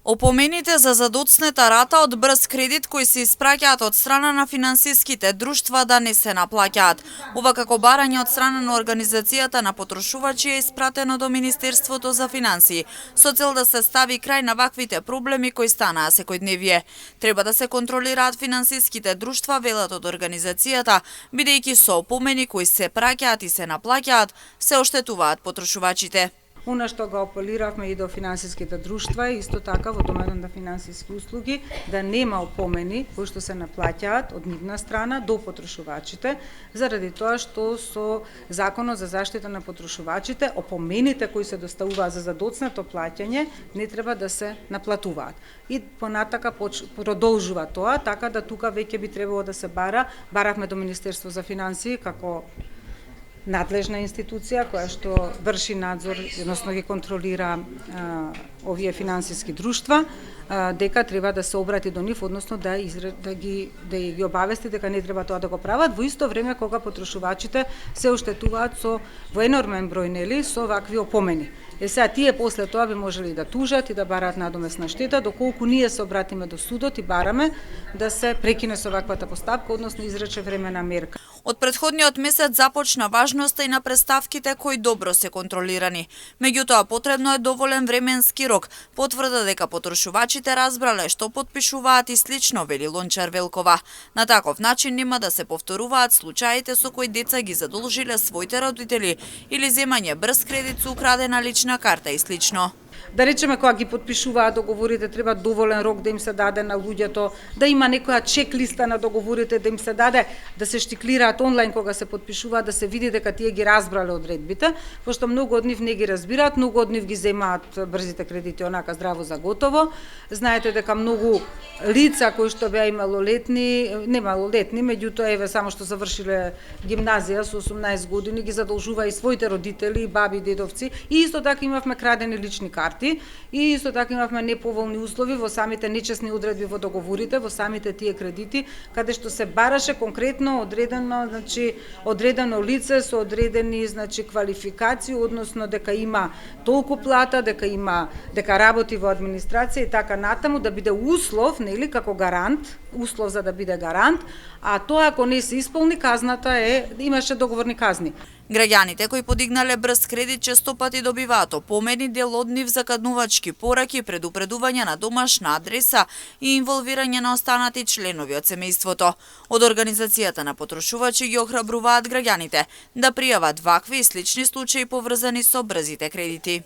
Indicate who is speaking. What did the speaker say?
Speaker 1: Опомените за задоцнета рата од брз кредит кои се испраќаат од страна на финансиските друштва да не се наплаќаат. Ова како барање од страна на Организацијата на потрошувачи е испратено до Министерството за финансии, со цел да се стави крај на ваквите проблеми кои станаа секојдневие. Треба да се контролираат финансиските друштва, велат од Организацијата, бидејќи со опомени кои се праќаат и се наплаќаат, се оштетуваат потрошувачите.
Speaker 2: Она што го апелиравме и до финансиските друштва, исто така во доменот на финансиски услуги, да нема опомени кои што се наплаќаат од нивна страна до потрошувачите, заради тоа што со Законот за заштита на потрошувачите, опомените кои се доставуваат за задоцнато плаќање не треба да се наплатуваат. И понатака продолжува тоа, така да тука веќе би требало да се баравме до Министерство за финансии како надлежна институција која што врши надзор, односно ги контролира овие финансиски друштва, дека треба да се обрати до нив, односно да ги обавести дека не треба тоа да го прават, во исто време кога потрошувачите се оштетуваат во енормен број нели со вакви опомени. Сега тие после тоа би можели да тужат и да бараат надомесна штета, доколку ние се обратиме до судот и бараме да се прекине со ваквата постапка, односно изрече времена мерка.
Speaker 1: Од претходниот месец започна важноста и на преставките кои добро се контролирани. Меѓутоа потребно е доволен временски рок, потврда дека потрошувачите разбрале што потпишуваат и слично, вели Лончар Велкова. На таков начин нема да се повторуваат случаите со кои деца ги задолжиле своите родители или земање брз кредит со украдена лична карта и слично.
Speaker 2: Да речеме, кога ги потпишуваат договорите, треба доволен рок да им се даде на луѓето, да има некоја чек-листа на договорите, да им се даде, да се штиклираат онлайн кога се потпишуваат, да се види дека тие ги разбрале одредбите, пошто многу од нив не ги разбираат, многу од нив ги земаат брзите кредити онака здраво за готово. Знаете дека многу лица кои што беа и малолетни, не малолетни, меѓутоа еве само што завршиле гимназија со 18 години, ги задолжува и своите родители, баби, дедовци, и исто така имавме крадени лични карти. И исто така имавме неповолни услови во самите нечесни одредби во договорите, во самите тие кредити, каде што се бараше конкретно одредено лице со одредени квалификации, односно дека има толку плата, дека работи во администрација и така натаму, да биде услов, нели, како гарант, услов за да биде гарант, а тоа ако не се исполни, казната имаше договорни казни.
Speaker 1: Граѓаните кои подигнале брз кредит често пати добиваат опомени, дел од нив закаднувачки пораки, предупредување на домашна адреса и инволвирање на останати членови од семејството. Од Организацијата на потрошувачи ги охрабруваат граѓаните да пријават вакви и слични случаи поврзани со брзите кредити.